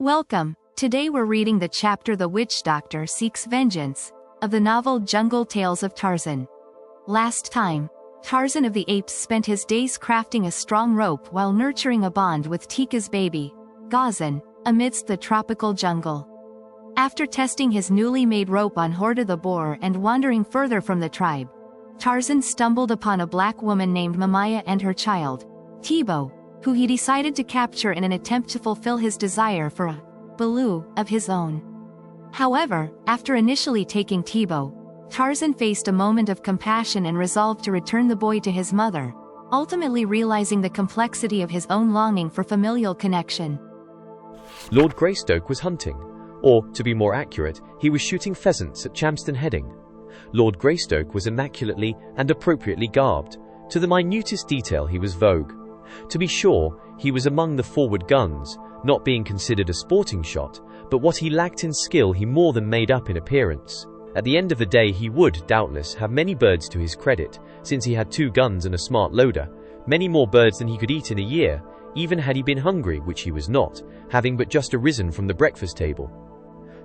Welcome. Today we're reading the chapter The Witch Doctor Seeks Vengeance of the novel Jungle Tales of Tarzan. Last time, Tarzan of the Apes spent his days crafting a strong rope while nurturing a bond with Tika's baby, Gazan, amidst the tropical jungle. After testing his newly made rope on Horda the boar and wandering further from the tribe, Tarzan stumbled upon a black woman named Mamaya and her child, Tibo, who he decided to capture in an attempt to fulfill his desire for a Baloo of his own. However, after initially taking Tibo, Tarzan faced a moment of compassion and resolved to return the boy to his mother, ultimately realizing the complexity of his own longing for familial connection. Lord Greystoke was hunting, or, to be more accurate, he was shooting pheasants at Chamston Heading. Lord Greystoke was immaculately and appropriately garbed. To the minutest detail he was vogue. To be sure, he was among the forward guns, not being considered a sporting shot, but what he lacked in skill he more than made up in appearance. At the end of the day he would, doubtless, have many birds to his credit, since he had 2 guns and a smart loader, many more birds than he could eat in a year, even had he been hungry, which he was not, having but just arisen from the breakfast table.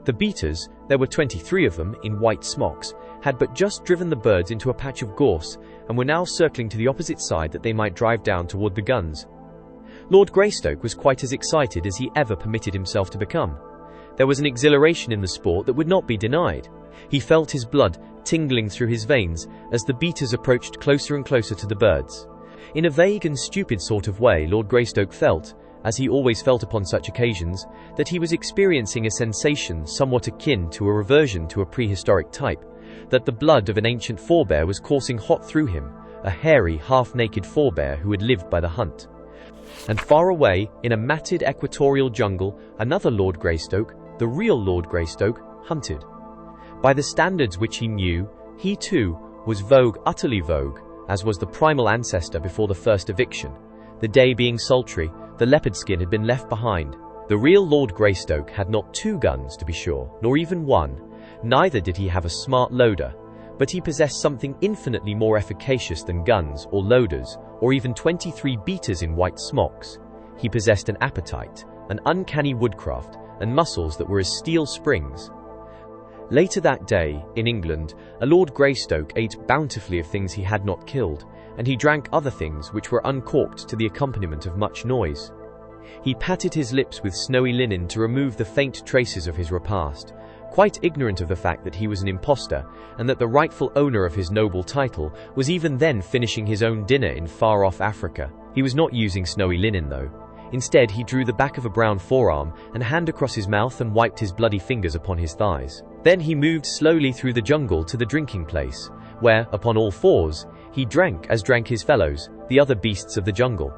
The beaters, there were 23 of them, in white smocks, had but just driven the birds into a patch of gorse, and were now circling to the opposite side that they might drive down toward the guns. Lord Greystoke was quite as excited as he ever permitted himself to become. There was an exhilaration in the sport that would not be denied. He felt his blood tingling through his veins as the beaters approached closer and closer to the birds. In a vague and stupid sort of way, Lord Greystoke felt, as he always felt upon such occasions, that he was experiencing a sensation somewhat akin to a reversion to a prehistoric type, that the blood of an ancient forebear was coursing hot through him, a hairy, half-naked forebear who had lived by the hunt. And far away, in a matted equatorial jungle, another Lord Greystoke, the real Lord Greystoke, hunted. By the standards which he knew, he too was vogue, utterly vogue, as was the primal ancestor before the first eviction. The day being sultry, the leopard skin had been left behind. The real Lord Greystoke had not 2 guns, to be sure, nor even 1. Neither did he have a smart loader, but he possessed something infinitely more efficacious than guns or loaders, or even 23 beaters in white smocks. He possessed an appetite, an uncanny woodcraft, and muscles that were as steel springs. Later that day, in England, a Lord Greystoke ate bountifully of things he had not killed, and he drank other things which were uncorked to the accompaniment of much noise. He patted his lips with snowy linen to remove the faint traces of his repast, quite ignorant of the fact that he was an impostor, and that the rightful owner of his noble title was even then finishing his own dinner in far-off Africa. He was not using snowy linen, though. Instead, he drew the back of a brown forearm and hand across his mouth and wiped his bloody fingers upon his thighs. Then he moved slowly through the jungle to the drinking place, where, upon all fours, he drank as drank his fellows, the other beasts of the jungle.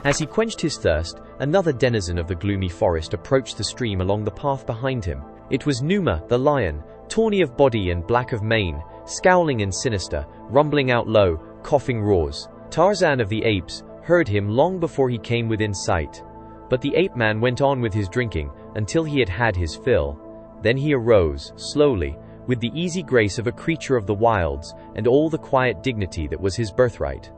As he quenched his thirst, another denizen of the gloomy forest approached the stream along the path behind him. It was Numa, the lion, tawny of body and black of mane, scowling and sinister, rumbling out low, coughing roars. Tarzan of the Apes heard him long before he came within sight. But the ape man went on with his drinking until he had had his fill. Then he arose, slowly, with the easy grace of a creature of the wilds and all the quiet dignity that was his birthright.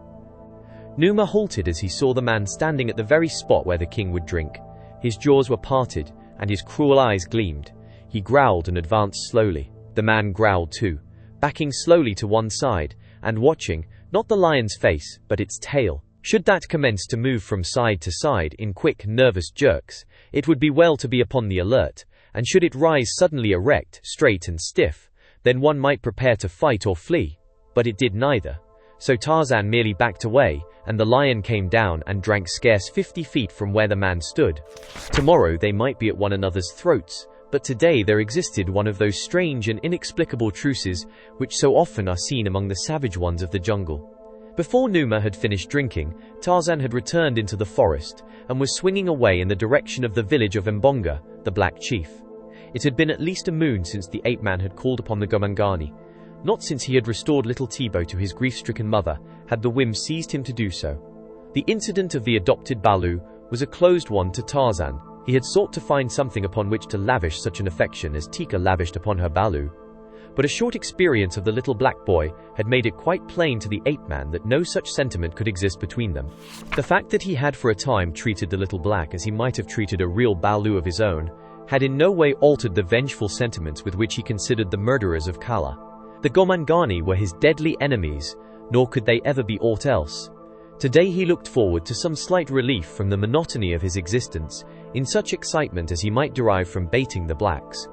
Numa halted as he saw the man standing at the very spot where the king would drink. His jaws were parted, and his cruel eyes gleamed. He growled and advanced slowly. The man growled too, backing slowly to one side, and watching, not the lion's face, but its tail. Should that commence to move from side to side in quick, nervous jerks, it would be well to be upon the alert, and should it rise suddenly erect, straight and stiff, then one might prepare to fight or flee. But it did neither. So Tarzan merely backed away, and the lion came down and drank scarce 50 feet from where the man stood. Tomorrow they might be at one another's throats, but today there existed one of those strange and inexplicable truces which so often are seen among the savage ones of the jungle. Before Numa had finished drinking, Tarzan had returned into the forest, and was swinging away in the direction of the village of Mbonga, the Black Chief. It had been at least a moon since the ape man had called upon the Gomangani. Not since he had restored little Tibo to his grief-stricken mother had the whim seized him to do so. The incident of the adopted Baloo was a closed one to Tarzan. He had sought to find something upon which to lavish such an affection as Tika lavished upon her Baloo. But a short experience of the little black boy had made it quite plain to the ape-man that no such sentiment could exist between them. The fact that he had for a time treated the little black as he might have treated a real Baloo of his own, had in no way altered the vengeful sentiments with which he considered the murderers of Kala. The Gomangani were his deadly enemies, nor could they ever be aught else. Today he looked forward to some slight relief from the monotony of his existence, in such excitement as he might derive from baiting the blacks.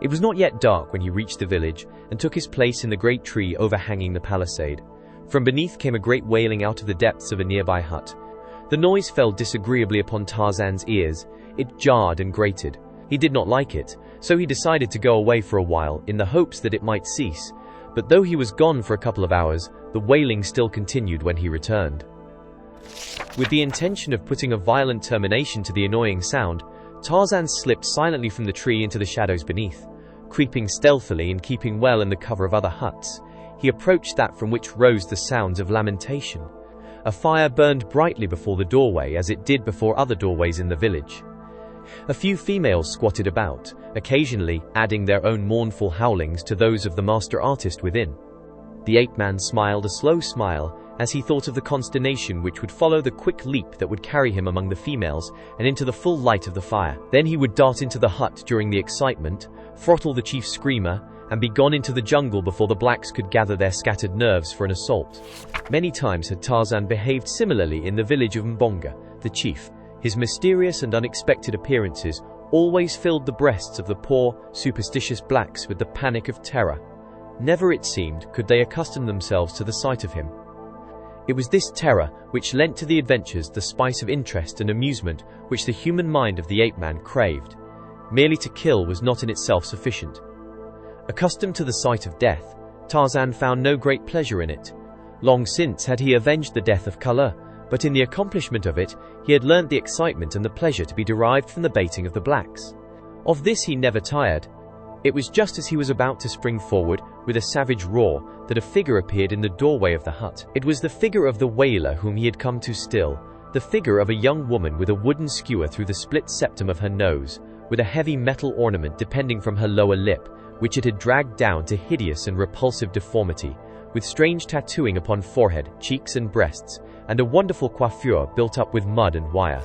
It was not yet dark when he reached the village and took his place in the great tree overhanging the palisade. From beneath came a great wailing out of the depths of a nearby hut. The noise fell disagreeably upon Tarzan's ears. It jarred and grated. He did not like it, so he decided to go away for a while in the hopes that it might cease. But though he was gone for a couple of hours, the wailing still continued when he returned. With the intention of putting a violent termination to the annoying sound, Tarzan slipped silently from the tree into the shadows beneath. Creeping stealthily and keeping well in the cover of other huts, he approached that from which rose the sounds of lamentation. A fire burned brightly before the doorway, as it did before other doorways in the village. A few females squatted about, occasionally adding their own mournful howlings to those of the master artist within. The ape-man smiled a slow smile as he thought of the consternation which would follow the quick leap that would carry him among the females and into the full light of the fire. Then he would dart into the hut during the excitement, throttle the chief screamer, and be gone into the jungle before the blacks could gather their scattered nerves for an assault. Many times had Tarzan behaved similarly in the village of Mbonga, the chief. His mysterious and unexpected appearances always filled the breasts of the poor, superstitious blacks with the panic of terror. Never, it seemed, could they accustom themselves to the sight of him. It was this terror which lent to the adventures the spice of interest and amusement which the human mind of the ape-man craved. Merely to kill was not in itself sufficient. Accustomed to the sight of death, Tarzan found no great pleasure in it. Long since had he avenged the death of Kala, but in the accomplishment of it, he had learnt the excitement and the pleasure to be derived from the baiting of the blacks. Of this he never tired. It was just as he was about to spring forward with a savage roar that a figure appeared in the doorway of the hut. It was the figure of the wailer whom he had come to still, the figure of a young woman with a wooden skewer through the split septum of her nose, with a heavy metal ornament depending from her lower lip, which it had dragged down to hideous and repulsive deformity, with strange tattooing upon forehead, cheeks and breasts, and a wonderful coiffure built up with mud and wire.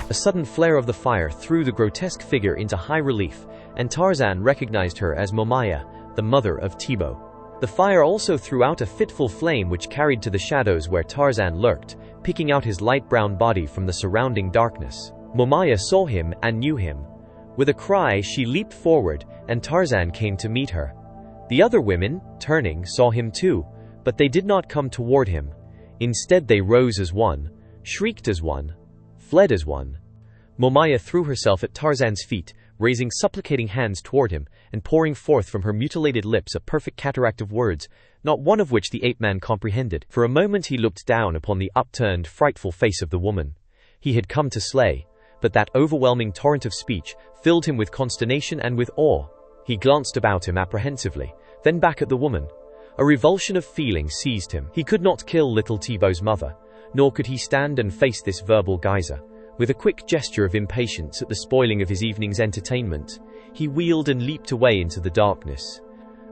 A sudden flare of the fire threw the grotesque figure into high relief, and Tarzan recognized her as Momaya, the mother of Tibo. The fire also threw out a fitful flame which carried to the shadows where Tarzan lurked, picking out his light brown body from the surrounding darkness. Momaya saw him and knew him. With a cry, she leaped forward, and Tarzan came to meet her. The other women, turning, saw him too, but they did not come toward him. Instead they rose as one, shrieked as one, fled as one. Momaya threw herself at Tarzan's feet, raising supplicating hands toward him, and pouring forth from her mutilated lips a perfect cataract of words, not one of which the ape-man comprehended. For a moment he looked down upon the upturned, frightful face of the woman he had come to slay, but that overwhelming torrent of speech filled him with consternation and with awe. He glanced about him apprehensively, then back at the woman. A revulsion of feeling seized him. He could not kill little Tibo's mother, nor could he stand and face this verbal geyser. With a quick gesture of impatience at the spoiling of his evening's entertainment, he wheeled and leaped away into the darkness.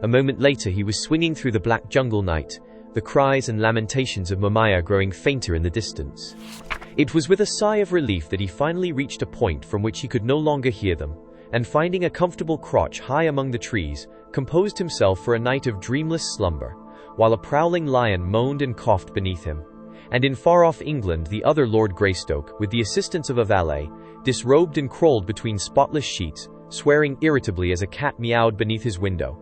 A moment later he was swinging through the black jungle night, the cries and lamentations of Momaya growing fainter in the distance. It was with a sigh of relief that he finally reached a point from which he could no longer hear them, and finding a comfortable crotch high among the trees, composed himself for a night of dreamless slumber, while a prowling lion moaned and coughed beneath him. And in far-off England the other Lord Greystoke, with the assistance of a valet, disrobed and crawled between spotless sheets, swearing irritably as a cat meowed beneath his window.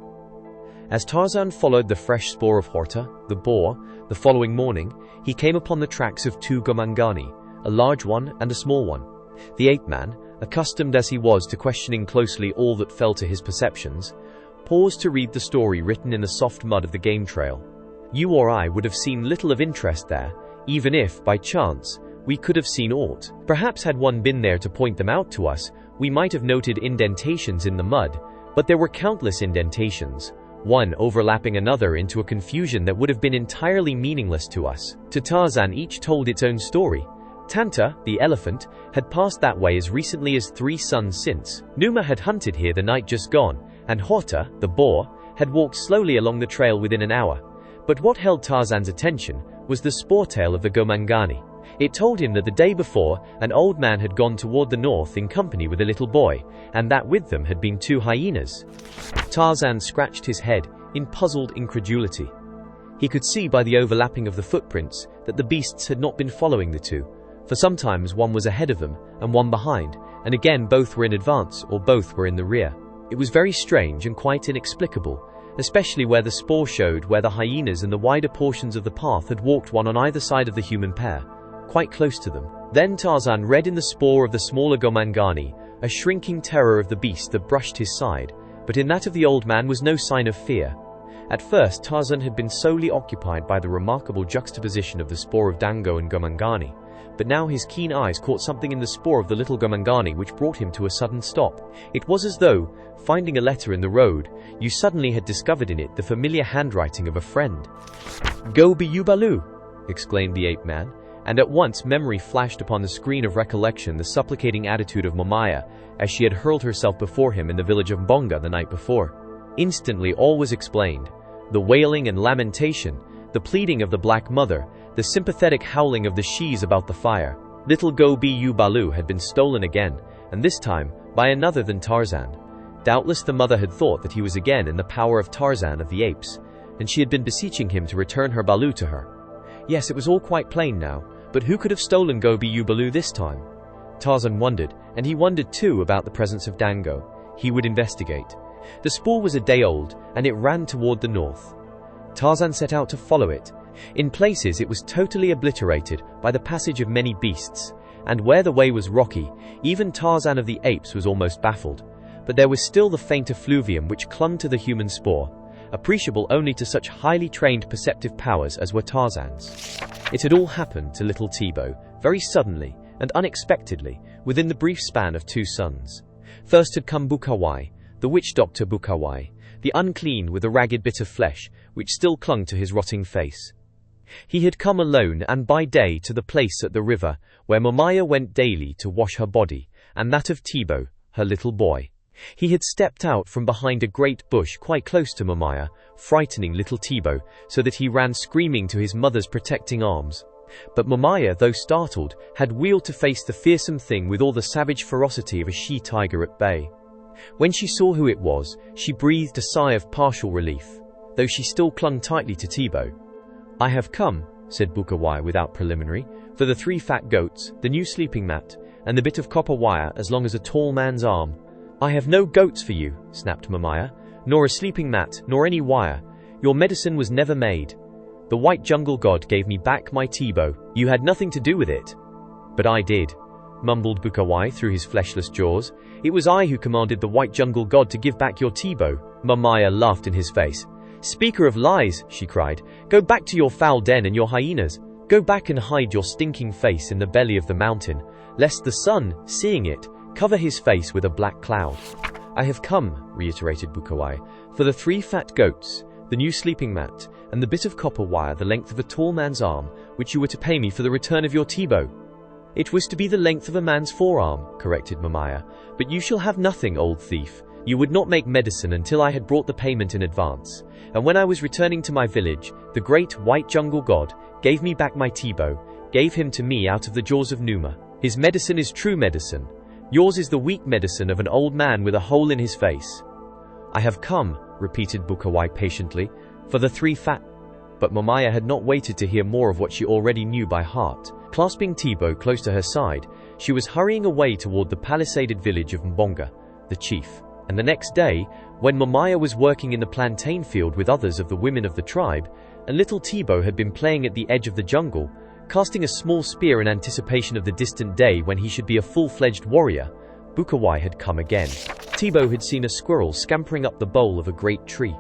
As Tarzan followed the fresh spoor of Horta, the boar, the following morning, he came upon the tracks of two Gomangani, a large one and a small one. The ape-man, accustomed as he was to questioning closely all that fell to his perceptions, paused to read the story written in the soft mud of the game trail. You or I would have seen little of interest there, even if, by chance, we could have seen aught. Perhaps had one been there to point them out to us, we might have noted indentations in the mud, but there were countless indentations, one overlapping another into a confusion that would have been entirely meaningless to us. To Tarzan each told its own story. Tanta, the elephant, had passed that way as recently as 3 suns since. Numa had hunted here the night just gone, and Horta, the boar, had walked slowly along the trail within an hour. But what held Tarzan's attention was the spoor tail of the Gomangani. It told him that the day before, an old man had gone toward the north in company with a little boy, and that with them had been 2 hyenas. Tarzan scratched his head in puzzled incredulity. He could see by the overlapping of the footprints that the beasts had not been following the 2, for sometimes one was ahead of them and one behind, and again both were in advance or both were in the rear. It was very strange and quite inexplicable, especially where the spoor showed where the hyenas and the wider portions of the path had walked one on either side of the human pair, quite close to them. Then Tarzan read in the spoor of the smaller Gomangani a shrinking terror of the beast that brushed his side, but in that of the old man was no sign of fear. At first Tarzan had been solely occupied by the remarkable juxtaposition of the spoor of Dango and Gomangani, but now his keen eyes caught something in the spoor of the little Gomangani which brought him to a sudden stop. It was as though, finding a letter in the road, you suddenly had discovered in it the familiar handwriting of a friend. "Go be Yubalu!" exclaimed the ape-man, and at once memory flashed upon the screen of recollection the supplicating attitude of Momaya as she had hurled herself before him in the village of Mbonga the night before. Instantly all was explained. The wailing and lamentation, the pleading of the black mother, the sympathetic howling of the shes about the fire. Little Go Be Yubalu had been stolen again, and this time by another than Tarzan. Doubtless the mother had thought that he was again in the power of Tarzan of the apes, and she had been beseeching him to return her Balu to her. Yes, it was all quite plain now, but who could have stolen Go Be Yubalu this time? Tarzan wondered, and he wondered too about the presence of Dango. He would investigate. The spoor was a day old, and it ran toward the north. Tarzan set out to follow it. In places it was totally obliterated by the passage of many beasts, and where the way was rocky, even Tarzan of the apes was almost baffled. But there was still the faint effluvium which clung to the human spoor, appreciable only to such highly trained perceptive powers as were Tarzan's. It had all happened to little Tibo, very suddenly and unexpectedly, within the brief span of 2 suns. First had come Bukawai, the witch doctor Bukawai, the unclean with a ragged bit of flesh which still clung to his rotting face. He had come alone and by day to the place at the river where Momaya went daily to wash her body, and that of Tibo, her little boy. He had stepped out from behind a great bush quite close to Momaya, frightening little Tibo so that he ran screaming to his mother's protecting arms. But Momaya, though startled, had wheeled to face the fearsome thing with all the savage ferocity of a she-tiger at bay. When she saw who it was, she breathed a sigh of partial relief, though she still clung tightly to Tibo. "I have come," said Bukawai without preliminary, "for the 3 fat goats, the new sleeping mat, and the bit of copper wire as long as a tall man's arm." "I have no goats for you," snapped Momaya, "nor a sleeping mat, nor any wire. Your medicine was never made. The white jungle god gave me back my Tibo. You had nothing to do with it." "But I did," mumbled Bukawai through his fleshless jaws. "It was I who commanded the white jungle god to give back your Tibo." Momaya laughed in his face. "Speaker of lies," she cried, "go back to your foul den and your hyenas. Go back and hide your stinking face in the belly of the mountain, lest the sun, seeing it, cover his face with a black cloud." "I have come," reiterated Bukawai, "for the 3 fat goats, the new sleeping mat, and the bit of copper wire the length of a tall man's arm, which you were to pay me for the return of your Tibo." "It was to be the length of a man's forearm," corrected Momaya. "But you shall have nothing, old thief. You would not make medicine until I had brought the payment in advance. And when I was returning to my village, the great white jungle god gave me back my Tibo, gave him to me out of the jaws of Numa. His medicine is true medicine. Yours is the weak medicine of an old man with a hole in his face." "I have come," repeated Bukawai patiently, "for the 3 fat..." But Momaya had not waited to hear more of what she already knew by heart. Clasping Tibo close to her side, she was hurrying away toward the palisaded village of Mbonga, the chief. And the next day, when Momaya was working in the plantain field with others of the women of the tribe, and little Tibo had been playing at the edge of the jungle, casting a small spear in anticipation of the distant day when he should be a full-fledged warrior, Bukawai had come again. Tibo had seen a squirrel scampering up the bole of a great tree.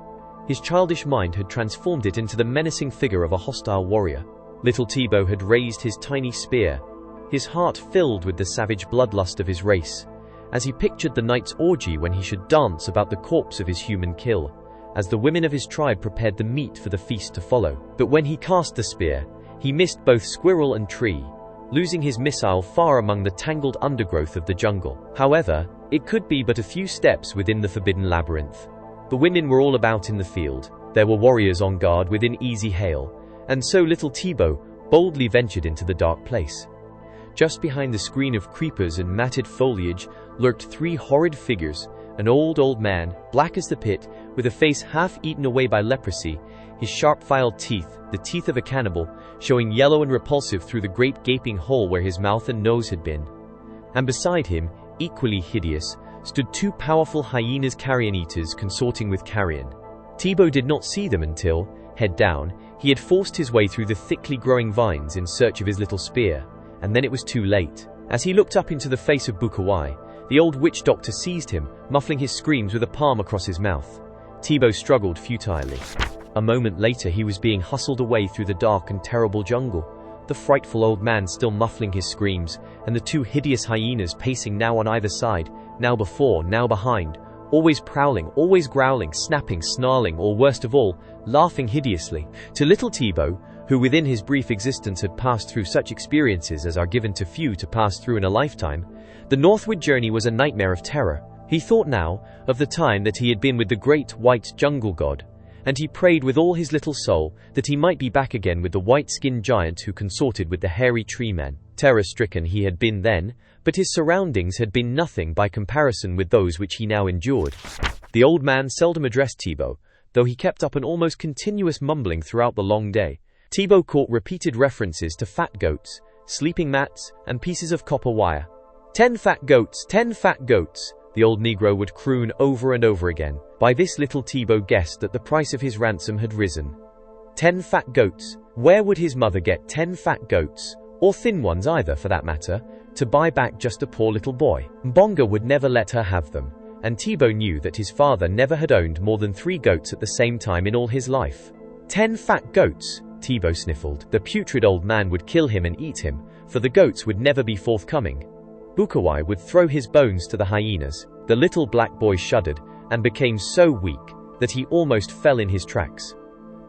His childish mind had transformed it into the menacing figure of a hostile warrior. Little Tibo had raised his tiny spear, his heart filled with the savage bloodlust of his race, as he pictured the night's orgy when he should dance about the corpse of his human kill, as the women of his tribe prepared the meat for the feast to follow. But when he cast the spear, he missed both squirrel and tree, losing his missile far among the tangled undergrowth of the jungle. However, it could be but a few steps within the forbidden labyrinth. The women were all about in the field. There were warriors on guard within easy hail, and so little Tibo, boldly ventured into the dark place. Just behind the screen of creepers and matted foliage lurked 3 horrid figures: an old man, black as the pit, with a face half eaten away by leprosy, his sharp filed teeth, the teeth of a cannibal, showing yellow and repulsive through the great gaping hole where his mouth and nose had been. And beside him, equally hideous, stood 2 powerful hyenas carrion eaters consorting with carrion. Thibaut did not see them until, head down, he had forced his way through the thickly growing vines in search of his little spear, and then it was too late. As he looked up into the face of Bukawai, the old witch doctor seized him, muffling his screams with a palm across his mouth. Thibaut struggled futilely. A moment later he was being hustled away through the dark and terrible jungle, the frightful old man still muffling his screams, and the 2 hideous hyenas pacing now on either side, now before, now behind, always prowling, always growling, snapping, snarling, or worst of all, laughing hideously. To little Thibaut, who within his brief existence had passed through such experiences as are given to few to pass through in a lifetime, the northward journey was a nightmare of terror. He thought now of the time that he had been with the great white jungle god, and he prayed with all his little soul that he might be back again with the white-skinned giant who consorted with the hairy tree men. Terror-stricken he had been then, but his surroundings had been nothing by comparison with those which he now endured. The old man seldom addressed Thibaut, though he kept up an almost continuous mumbling throughout the long day. Thibaut caught repeated references to fat goats, sleeping mats, and pieces of copper wire. 10 fat goats, 10 fat goats, the old Negro would croon over and over again. By this little Thibaut guessed that the price of his ransom had risen. 10 fat goats. Where would his mother get 10 fat goats, or thin ones either for that matter, to buy back just a poor little boy? Mbonga would never let her have them, and Thibaut knew that his father never had owned more than 3 goats at the same time in all his life. 10 fat goats, Thibaut sniffled. The putrid old man would kill him and eat him, for the goats would never be forthcoming. Bukawai would throw his bones to the hyenas. The little black boy shuddered, and became so weak that he almost fell in his tracks.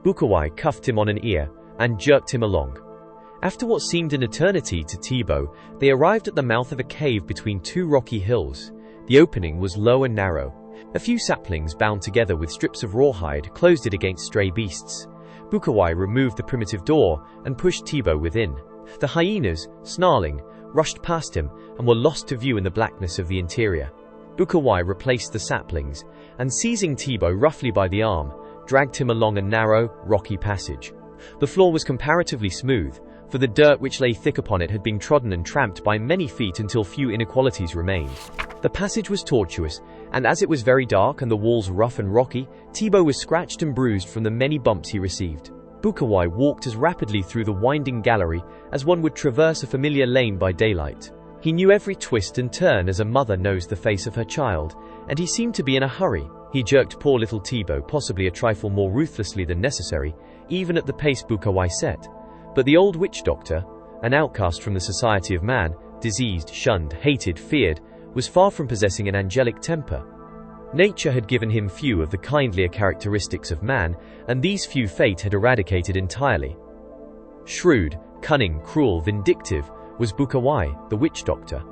Bukawai cuffed him on an ear, and jerked him along. After what seemed an eternity to Thibaut, they arrived at the mouth of a cave between 2 rocky hills. The opening was low and narrow. A few saplings bound together with strips of rawhide closed it against stray beasts. Bukawai removed the primitive door and pushed Thibaut within. The hyenas, snarling, rushed past him and were lost to view in the blackness of the interior. Bukawai replaced the saplings, and seizing Thibaut roughly by the arm, dragged him along a narrow, rocky passage. The floor was comparatively smooth, for the dirt which lay thick upon it had been trodden and tramped by many feet until few inequalities remained. The passage was tortuous, and as it was very dark and the walls rough and rocky, Thibaut was scratched and bruised from the many bumps he received. Bukawai walked as rapidly through the winding gallery as one would traverse a familiar lane by daylight. He knew every twist and turn as a mother knows the face of her child, and he seemed to be in a hurry. He jerked poor little Thibaut possibly a trifle more ruthlessly than necessary, even at the pace Bukawai set. But the old witch doctor, an outcast from the society of man, diseased, shunned, hated, feared, was far from possessing an angelic temper. Nature had given him few of the kindlier characteristics of man, and these few fate had eradicated entirely. Shrewd, cunning, cruel, vindictive was Bukawai, the witch doctor.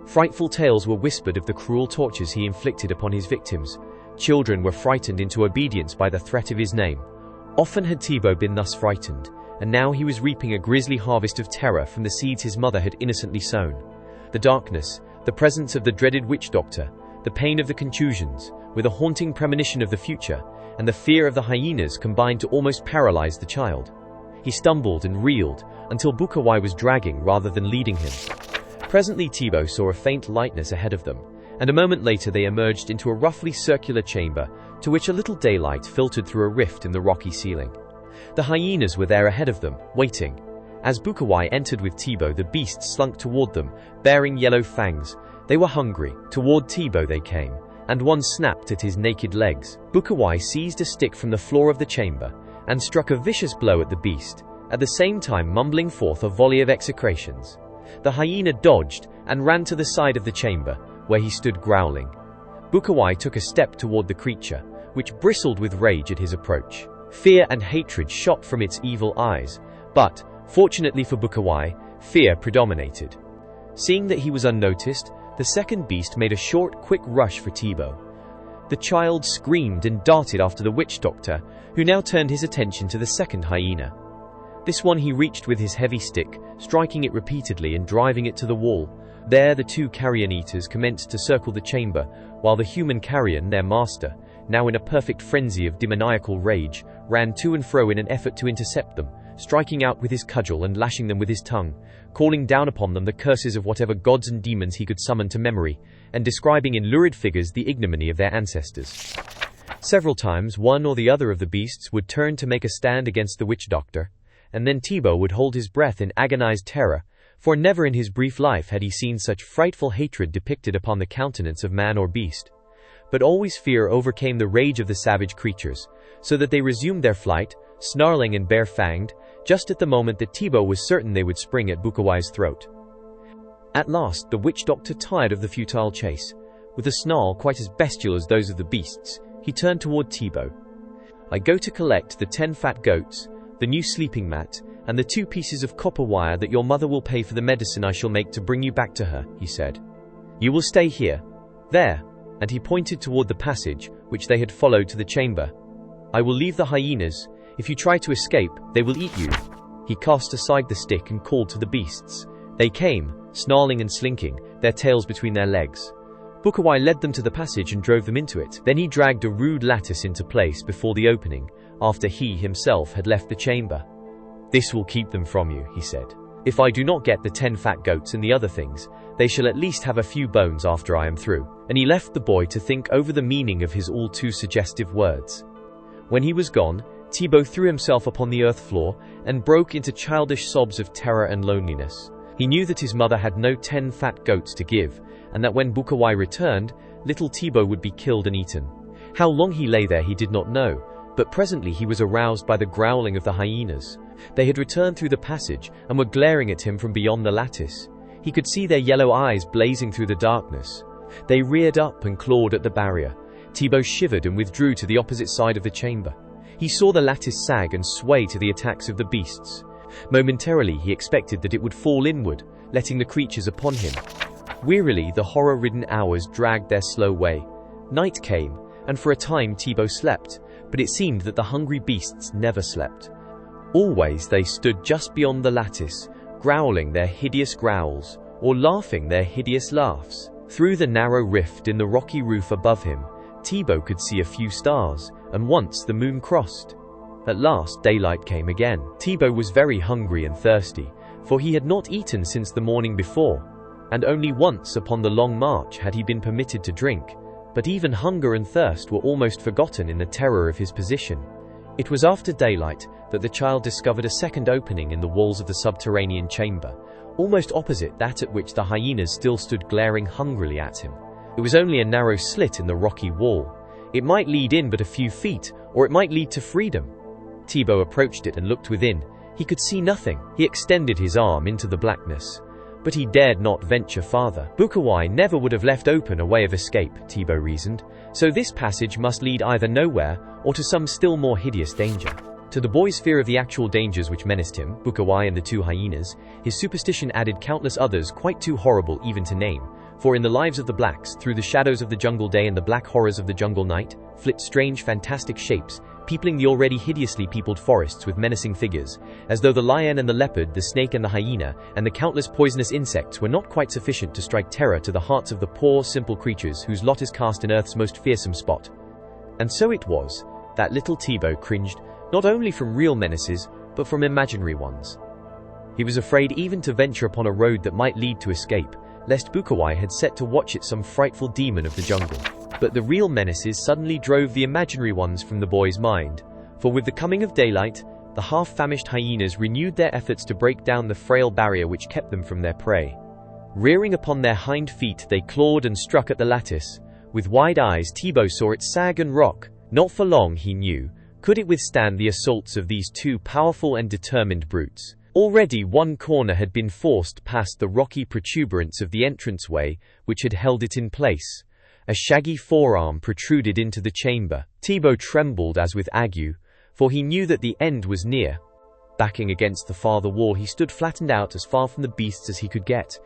Frightful tales were whispered of the cruel tortures he inflicted upon his victims. Children were frightened into obedience by the threat of his name. Often had Thibaut been thus frightened, and now he was reaping a grisly harvest of terror from the seeds his mother had innocently sown. The darkness, the presence of the dreaded witch doctor, the pain of the contusions, with a haunting premonition of the future, and the fear of the hyenas combined to almost paralyze the child. He stumbled and reeled until Bukawai was dragging rather than leading him. Presently Thibaut saw a faint lightness ahead of them, and a moment later they emerged into a roughly circular chamber to which a little daylight filtered through a rift in the rocky ceiling. The hyenas were there ahead of them, waiting. As Bukawai entered with Thibaut, the beasts slunk toward them, bearing yellow fangs. They were hungry. Toward Thibaut they came, and one snapped at his naked legs. Bukawai seized a stick from the floor of the chamber and struck a vicious blow at the beast, at the same time mumbling forth a volley of execrations. The hyena dodged and ran to the side of the chamber, where he stood growling. Bukawai took a step toward the creature, which bristled with rage at his approach. Fear and hatred shot from its evil eyes, but, fortunately for Bukawai, fear predominated. Seeing that he was unnoticed, the second beast made a short, quick rush for Thibaut. The child screamed and darted after the witch doctor, who now turned his attention to the second hyena. This one he reached with his heavy stick, striking it repeatedly and driving it to the wall. There the two carrion eaters commenced to circle the chamber, while the human carrion, their master, now in a perfect frenzy of demoniacal rage, ran to and fro in an effort to intercept them, striking out with his cudgel and lashing them with his tongue, calling down upon them the curses of whatever gods and demons he could summon to memory, and describing in lurid figures the ignominy of their ancestors. Several times one or the other of the beasts would turn to make a stand against the witch doctor, and then Thibaut would hold his breath in agonized terror, for never in his brief life had he seen such frightful hatred depicted upon the countenance of man or beast. But always fear overcame the rage of the savage creatures, so that they resumed their flight, snarling and bare-fanged, just at the moment that Thibaut was certain they would spring at Bukawai's throat. At last the witch doctor tired of the futile chase. With a snarl quite as bestial as those of the beasts, he turned toward Thibaut. "I go to collect the 10 fat goats, the new sleeping mat, and the 2 pieces of copper wire that your mother will pay for the medicine I shall make to bring you back to her," he said. "You will stay here. There," and he pointed toward the passage, which they had followed to the chamber. "I will leave the hyenas. If you try to escape, they will eat you." He cast aside the stick and called to the beasts. They came, snarling and slinking, their tails between their legs. Bukawai led them to the passage and drove them into it. Then he dragged a rude lattice into place before the opening, after he himself had left the chamber. "This will keep them from you," he said. "If I do not get the 10 fat goats and the other things, they shall at least have a few bones after I am through." And he left the boy to think over the meaning of his all too suggestive words. When he was gone, Thibaut threw himself upon the earth floor and broke into childish sobs of terror and loneliness. He knew that his mother had no 10 fat goats to give, and that when Bukawai returned, little Thibaut would be killed and eaten. How long he lay there he did not know, but presently he was aroused by the growling of the hyenas. They had returned through the passage and were glaring at him from beyond the lattice. He could see their yellow eyes blazing through the darkness. They reared up and clawed at the barrier. Thibaut shivered and withdrew to the opposite side of the chamber. He saw the lattice sag and sway to the attacks of the beasts. Momentarily he expected that it would fall inward, letting the creatures upon him. Wearily the horror-ridden hours dragged their slow way. Night came, and for a time Thibaut slept, but it seemed that the hungry beasts never slept. Always they stood just beyond the lattice, growling their hideous growls, or laughing their hideous laughs. Through the narrow rift in the rocky roof above him, Thibaut could see a few stars, and once the moon crossed. At last daylight came again. Thibaut was very hungry and thirsty, for he had not eaten since the morning before, and only once upon the long march had he been permitted to drink. But even hunger and thirst were almost forgotten in the terror of his position. It was after daylight that the child discovered a second opening in the walls of the subterranean chamber, almost opposite that at which the hyenas still stood glaring hungrily at him. It was only a narrow slit in the rocky wall. It might lead in but a few feet, or it might lead to freedom. Thibaut approached it and looked within. He could see nothing. He extended his arm into the blackness, but he dared not venture farther. Bukawai never would have left open a way of escape, Thibaut reasoned, so this passage must lead either nowhere or to some still more hideous danger. To the boy's fear of the actual dangers which menaced him, Bukawai and the 2 hyenas, his superstition added countless others quite too horrible even to name. For in the lives of the blacks, through the shadows of the jungle day and the black horrors of the jungle night, flit strange fantastic shapes, peopling the already hideously peopled forests with menacing figures, as though the lion and the leopard, the snake and the hyena, and the countless poisonous insects were not quite sufficient to strike terror to the hearts of the poor, simple creatures whose lot is cast in earth's most fearsome spot. And so it was that little Thibaut cringed, not only from real menaces, but from imaginary ones. He was afraid even to venture upon a road that might lead to escape, lest Bukawai had set to watch it some frightful demon of the jungle. But the real menaces suddenly drove the imaginary ones from the boy's mind, for with the coming of daylight, the half-famished hyenas renewed their efforts to break down the frail barrier which kept them from their prey. Rearing upon their hind feet, they clawed and struck at the lattice. With wide eyes, Thibaut saw it sag and rock. Not for long, he knew, could it withstand the assaults of these 2 powerful and determined brutes. Already one corner had been forced past the rocky protuberance of the entranceway which had held it in place. A shaggy forearm protruded into the chamber. Thibaut trembled as with ague, for he knew that the end was near. Backing against the farther wall, he stood flattened out as far from the beasts as he could get.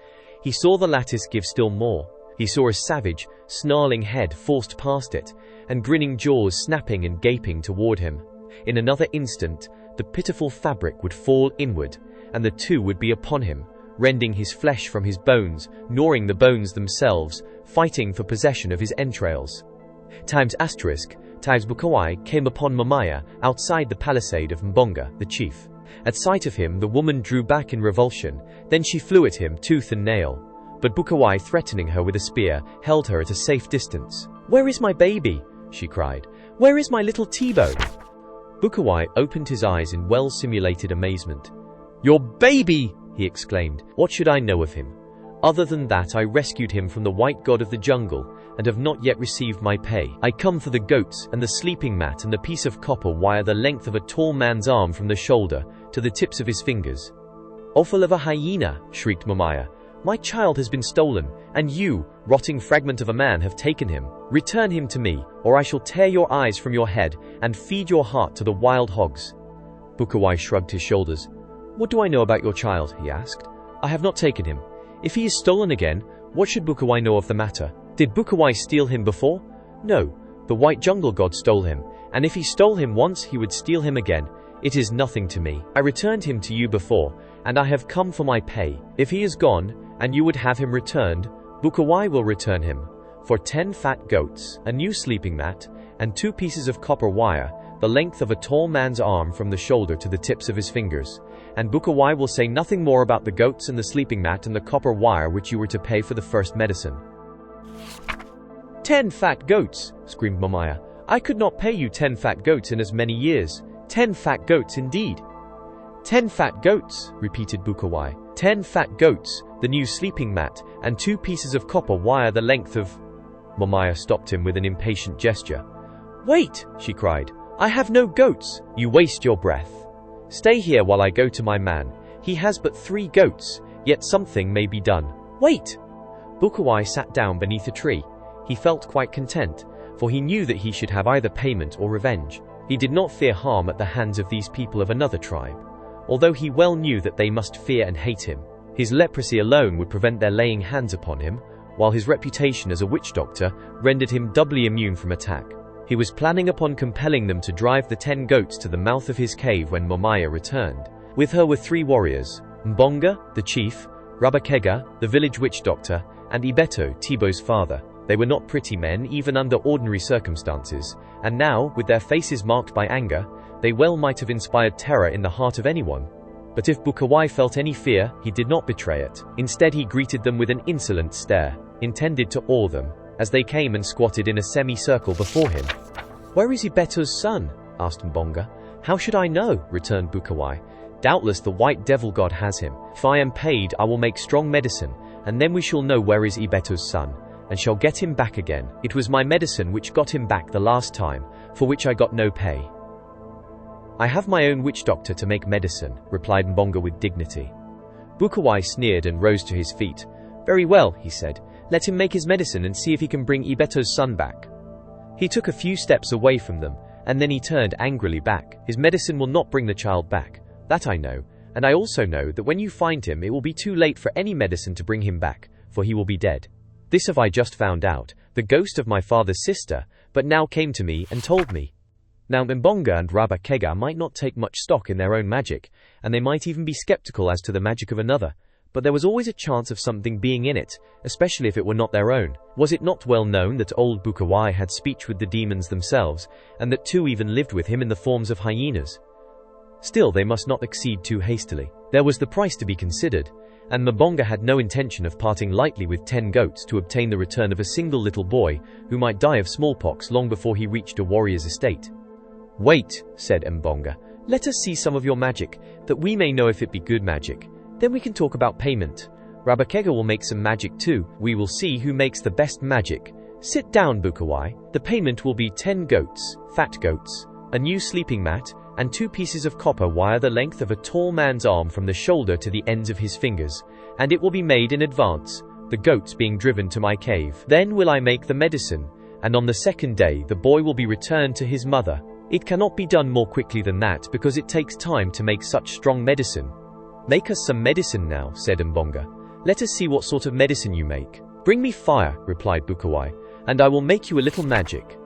He saw the lattice give still more. He saw a savage, snarling head forced past it, and grinning jaws snapping and gaping toward him. In another instant, the pitiful fabric would fall inward, and the two would be upon him, rending his flesh from his bones, gnawing the bones themselves, fighting for possession of his entrails. Times Bukawai came upon Momaya outside the palisade of Mbonga, the chief. At sight of him, the woman drew back in revulsion, then she flew at him tooth and nail. But Bukawai, threatening her with a spear, held her at a safe distance. "Where is my baby?" she cried. "Where is my little Tibo?" Bukawai opened his eyes in well-simulated amazement. "Your baby!" he exclaimed. "What should I know of him? Other than that I rescued him from the white god of the jungle, and have not yet received my pay. I come for the goats, and the sleeping mat, and the piece of copper wire the length of a tall man's arm from the shoulder to the tips of his fingers." "Offal of a hyena!" shrieked Momaya. "My child has been stolen, and you, rotting fragment of a man, have taken him. Return him to me, or I shall tear your eyes from your head, and feed your heart to the wild hogs." Bukawai shrugged his shoulders. "What do I know about your child?" he asked. "I have not taken him. If he is stolen again, what should Bukawai know of the matter? Did Bukawai steal him before? No, the white jungle god stole him, and if he stole him once, he would steal him again. It is nothing to me. I returned him to you before, and I have come for my pay. If he is gone, and you would have him returned, Bukawai will return him. For 10 fat goats, a new sleeping mat, and 2 pieces of copper wire, the length of a tall man's arm from the shoulder to the tips of his fingers. And Bukawai will say nothing more about the goats and the sleeping mat and the copper wire which you were to pay for the first medicine." 10 fat goats, screamed Momaya. "I could not pay you 10 fat goats in as many years. 10 fat goats indeed." 10 fat goats, repeated Bukawai. 10 fat goats, the new sleeping mat, and 2 pieces of copper wire the length of... Momaya stopped him with an impatient gesture. "Wait," she cried. "I have no goats. You waste your breath. Stay here while I go to my man. He has but 3 goats, yet something may be done. Wait!" Bukawai sat down beneath a tree. He felt quite content, for he knew that he should have either payment or revenge. He did not fear harm at the hands of these people of another tribe, although he well knew that they must fear and hate him. His leprosy alone would prevent their laying hands upon him, while his reputation as a witch doctor rendered him doubly immune from attack. He was planning upon compelling them to drive the 10 goats to the mouth of his cave when Momaya returned. With her were 3 warriors, Mbonga, the chief, Rabakega, the village witch doctor, and Ibeto, Tibo's father. They were not pretty men even under ordinary circumstances, and now, with their faces marked by anger, they well might have inspired terror in the heart of anyone. But if Bukawai felt any fear, he did not betray it. Instead, he greeted them with an insolent stare, intended to awe them, as they came and squatted in a semicircle before him. "Where is Ibeto's son?" asked Mbonga. "How should I know?" returned Bukawai. "Doubtless the white devil god has him. If I am paid, I will make strong medicine, and then we shall know where is Ibeto's son, and shall get him back again. It was my medicine which got him back the last time, for which I got no pay." "I have my own witch doctor to make medicine," replied Mbonga with dignity. Bukawai sneered and rose to his feet. "Very well," he said. "Let him make his medicine and see if he can bring Ibeto's son back." He took a few steps away from them, and then he turned angrily back. "His medicine will not bring the child back. That I know, and I also know that when you find him it will be too late for any medicine to bring him back, for he will be dead. This have I just found out. The ghost of my father's sister, but now came to me and told me." Now Mbonga and Rabakega might not take much stock in their own magic, and they might even be skeptical as to the magic of another, but there was always a chance of something being in it, especially if it were not their own. Was it not well known that old Bukawai had speech with the demons themselves, and that 2 even lived with him in the forms of hyenas? Still, they must not exceed too hastily. There was the price to be considered, and Mbonga had no intention of parting lightly with 10 goats to obtain the return of a single little boy who might die of smallpox long before he reached a warrior's estate. "Wait," said Mbonga. "Let us see some of your magic, that we may know if it be good magic. Then we can talk about payment. Rabakega will make some magic too. We will see who makes the best magic. Sit down, Bukawai. The payment will be 10 goats, fat goats, a new sleeping mat, and 2 pieces of copper wire the length of a tall man's arm from the shoulder to the ends of his fingers, and it will be made in advance, the goats being driven to my cave. Then will I make the medicine, and on the 2nd day the boy will be returned to his mother. It cannot be done more quickly than that because it takes time to make such strong medicine." "Make us some medicine now," said Mbonga. "Let us see what sort of medicine you make." "Bring me fire," replied Bukawai, "and I will make you a little magic."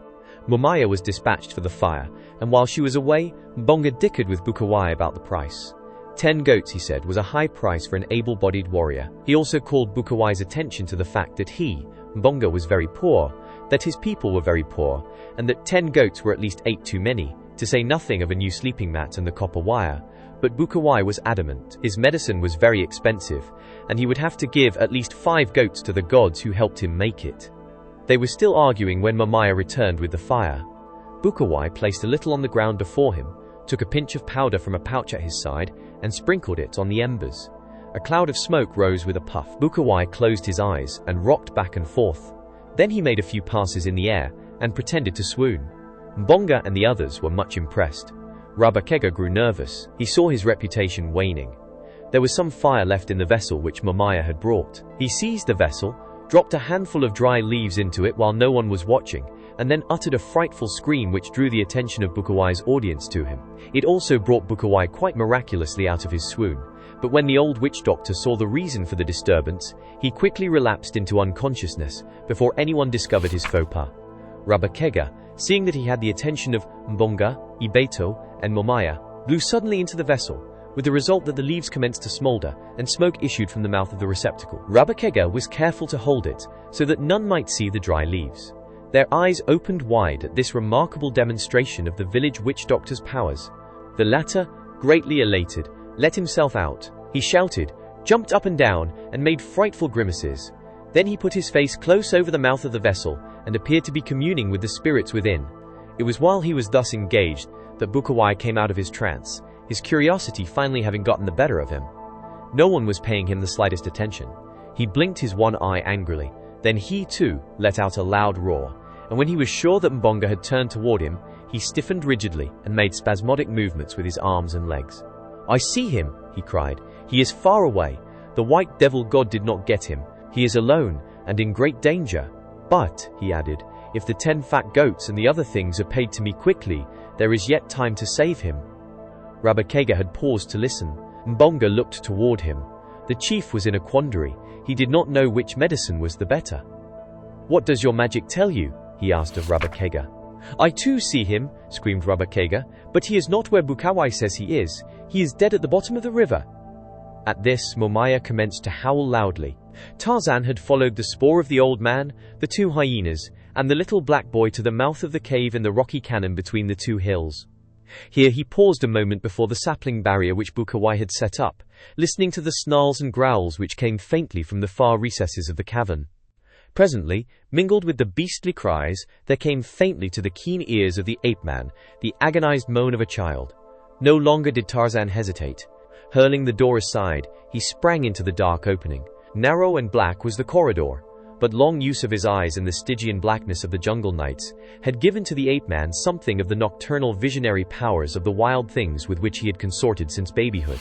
Momaya was dispatched for the fire, and while she was away, Mbonga dickered with Bukawai about the price. 10 goats, he said, was a high price for an able-bodied warrior. He also called Bukawai's attention to the fact that he, Mbonga, was very poor, that his people were very poor, and that 10 goats were at least 8 too many, to say nothing of a new sleeping mat and the copper wire. But Bukawai was adamant. His medicine was very expensive, and he would have to give at least 5 goats to the gods who helped him make it. They were still arguing when Momaya returned with the fire. Bukawai placed a little on the ground before him, took a pinch of powder from a pouch at his side, and sprinkled it on the embers. A cloud of smoke rose with a puff. Bukawai closed his eyes and rocked back and forth. Then he made a few passes in the air and pretended to swoon. Mbonga and the others were much impressed. Rabakega grew nervous. He saw his reputation waning. There was some fire left in the vessel which Momaya had brought. He seized the vessel, dropped a handful of dry leaves into it while no one was watching, and then uttered a frightful scream which drew the attention of Bukawai's audience to him. It also brought Bukawai quite miraculously out of his swoon, but when the old witch doctor saw the reason for the disturbance, he quickly relapsed into unconsciousness before anyone discovered his faux pas. Rabakega, seeing that he had the attention of Mbonga, Ibeto, and Momaya, blew suddenly into the vessel, with the result that the leaves commenced to smolder and smoke issued from the mouth of the receptacle. Rabakega was careful to hold it so that none might see the dry leaves. Their eyes opened wide at this remarkable demonstration of the village witch doctor's powers. The latter, greatly elated, let himself out. He shouted, jumped up and down, and made frightful grimaces. Then he put his face close over the mouth of the vessel and appeared to be communing with the spirits within. It was while he was thus engaged that Bukawai came out of his trance, his curiosity finally having gotten the better of him. No one was paying him the slightest attention. He blinked his one eye angrily. Then he, too, let out a loud roar, and when he was sure that Mbonga had turned toward him, he stiffened rigidly and made spasmodic movements with his arms and legs. "I see him," he cried. "He is far away. The white devil god did not get him. He is alone and in great danger. But," he added, "if the 10 fat goats and the other things are paid to me quickly, there is yet time to save him." Rabakega had paused to listen. Mbonga looked toward him. The chief was in a quandary. He did not know which medicine was the better. "What does your magic tell you?" he asked of Rabakega. "I too see him," screamed Rabakega, "but he is not where Bukawai says he is. He is dead at the bottom of the river." At this, Momaya commenced to howl loudly. Tarzan had followed the spoor of the old man, the 2 hyenas, and the little black boy to the mouth of the cave in the rocky canon between the 2 hills. Here he paused a moment before the sapling barrier which Bukawai had set up, listening to the snarls and growls which came faintly from the far recesses of the cavern. Presently, mingled with the beastly cries, there came faintly to the keen ears of the ape-man the agonized moan of a child. No longer did Tarzan hesitate. Hurling the door aside, he sprang into the dark opening. Narrow and black was the corridor, but long use of his eyes and the Stygian blackness of the jungle nights had given to the ape-man something of the nocturnal visionary powers of the wild things with which he had consorted since babyhood.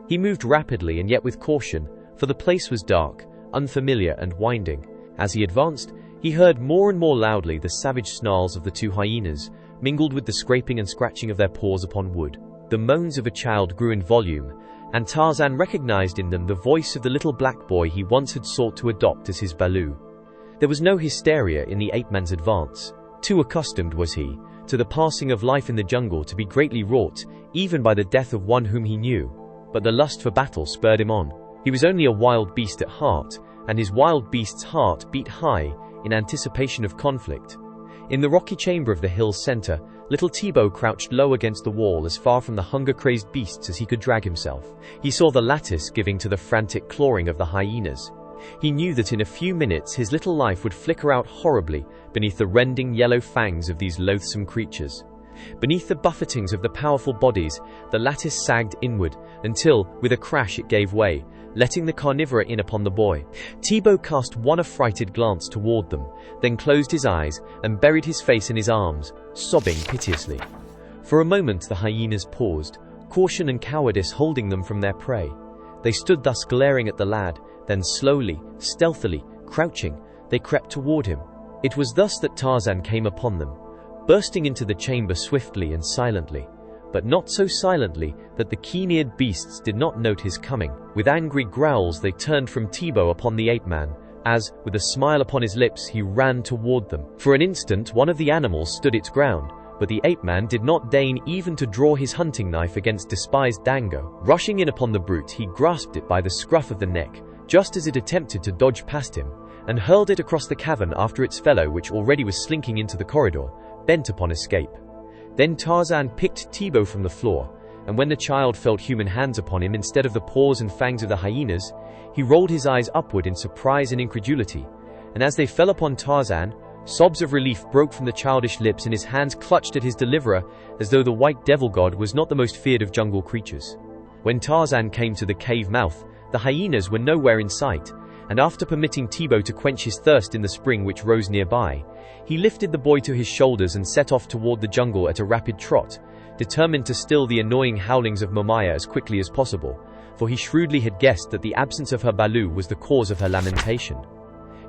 He moved rapidly and yet with caution, for the place was dark, unfamiliar and winding. As he advanced, he heard more and more loudly the savage snarls of the 2 hyenas, mingled with the scraping and scratching of their paws upon wood. The moans of a child grew in volume, and Tarzan recognized in them the voice of the little black boy he once had sought to adopt as his Baloo. There was no hysteria in the ape-man's advance. Too accustomed was he to the passing of life in the jungle to be greatly wrought, even by the death of one whom he knew. But the lust for battle spurred him on. He was only a wild beast at heart, and his wild beast's heart beat high in anticipation of conflict. In the rocky chamber of the hill's center, little Thibaut crouched low against the wall as far from the hunger-crazed beasts as he could drag himself. He saw the lattice giving to the frantic clawing of the hyenas. He knew that in a few minutes his little life would flicker out horribly beneath the rending yellow fangs of these loathsome creatures. Beneath the buffetings of the powerful bodies, the lattice sagged inward until, with a crash, it gave way, letting the carnivora in upon the boy. Thibaut cast one affrighted glance toward them, then closed his eyes and buried his face in his arms, sobbing piteously. For a moment the hyenas paused, caution and cowardice holding them from their prey. They stood thus glaring at the lad, then slowly, stealthily, crouching, they crept toward him. It was thus that Tarzan came upon them, bursting into the chamber swiftly and silently, but not so silently that the keen-eared beasts did not note his coming. With angry growls they turned from Thibaut upon the ape-man, as, with a smile upon his lips, he ran toward them. For an instant, one of the animals stood its ground, but the ape-man did not deign even to draw his hunting knife against despised Dango. Rushing in upon the brute, he grasped it by the scruff of the neck, just as it attempted to dodge past him, and hurled it across the cavern after its fellow, which already was slinking into the corridor, bent upon escape. Then Tarzan picked Tibo from the floor, and when the child felt human hands upon him instead of the paws and fangs of the hyenas, he rolled his eyes upward in surprise and incredulity, and as they fell upon Tarzan, sobs of relief broke from the childish lips and his hands clutched at his deliverer as though the white devil god was not the most feared of jungle creatures. When Tarzan came to the cave mouth, the hyenas were nowhere in sight, and after permitting Tibo to quench his thirst in the spring which rose nearby, he lifted the boy to his shoulders and set off toward the jungle at a rapid trot, determined to still the annoying howlings of Momaya as quickly as possible, for he shrewdly had guessed that the absence of her balu was the cause of her lamentation.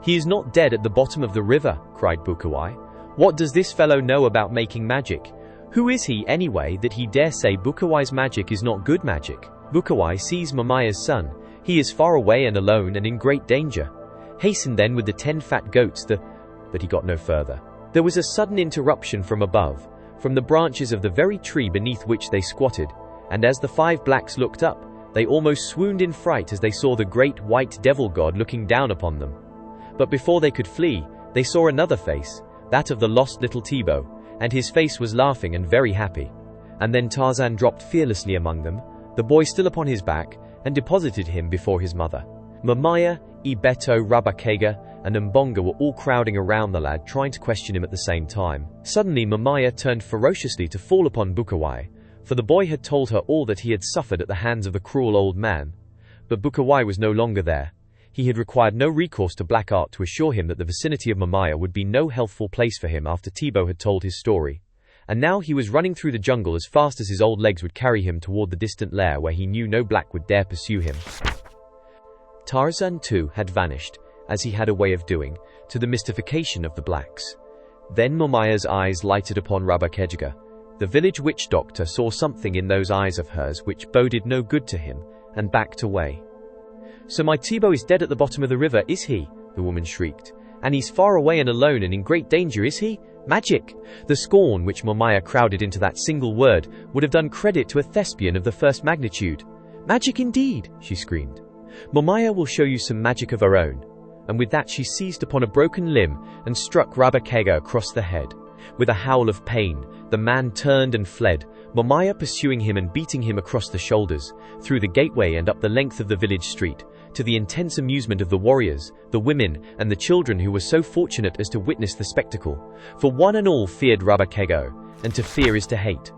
"He is not dead at the bottom of the river," cried Bukawai. "What does this fellow know about making magic? Who is he, anyway, that he dare say Bukawai's magic is not good magic? Bukawai sees Mamaya's son. He is far away and alone and in great danger. Hasten then with the 10 fat goats, But he got no further. There was a sudden interruption from above, from the branches of the very tree beneath which they squatted, and as the 5 blacks looked up, they almost swooned in fright as they saw the great white devil god looking down upon them. But before they could flee, they saw another face, that of the lost little Tibo, and his face was laughing and very happy. And then Tarzan dropped fearlessly among them, the boy still upon his back, and deposited him before his mother. Mamaya, Ibeto, Rabakega, and Mbonga were all crowding around the lad, trying to question him at the same time. Suddenly Mamaya turned ferociously to fall upon Bukawai, for the boy had told her all that he had suffered at the hands of the cruel old man. But Bukawai was no longer there. He had required no recourse to black art to assure him that the vicinity of Mamaya would be no healthful place for him after Tibo had told his story. And now he was running through the jungle as fast as his old legs would carry him toward the distant lair where he knew no black would dare pursue him. Tarzan too had vanished, as he had a way of doing, to the mystification of the blacks. Then Mamaya's eyes lighted upon Rabakega. The village witch doctor saw something in those eyes of hers which boded no good to him, and backed away. "So my Tibo is dead at the bottom of the river, is he?" the woman shrieked. "And he's far away and alone and in great danger, is he? Magic!" The scorn which Momaya crowded into that single word would have done credit to a thespian of the first magnitude. "Magic indeed!" she screamed. "Momaya will show you some magic of her own." And with that she seized upon a broken limb and struck Rabakega across the head. With a howl of pain, the man turned and fled, Momaya pursuing him and beating him across the shoulders, through the gateway and up the length of the village street, to the intense amusement of the warriors, the women, and the children who were so fortunate as to witness the spectacle. For one and all feared Rabakego, and to fear is to hate.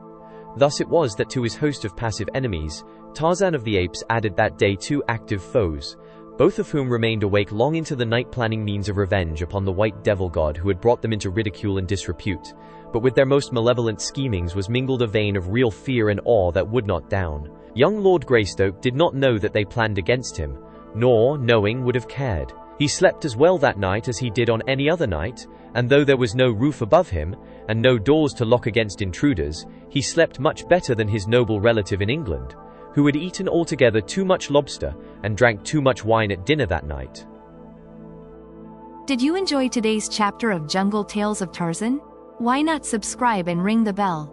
Thus it was that to his host of passive enemies, Tarzan of the Apes added that day 2 active foes, both of whom remained awake long into the night, planning means of revenge upon the white devil god who had brought them into ridicule and disrepute. But with their most malevolent schemings was mingled a vein of real fear and awe that would not down. Young Lord Greystoke did not know that they planned against him, nor, knowing, would have cared. He slept as well that night as he did on any other night, and though there was no roof above him, and no doors to lock against intruders, he slept much better than his noble relative in England, who had eaten altogether too much lobster and drank too much wine at dinner that night. Did you enjoy today's chapter of Jungle Tales of Tarzan? Why not subscribe and ring the bell?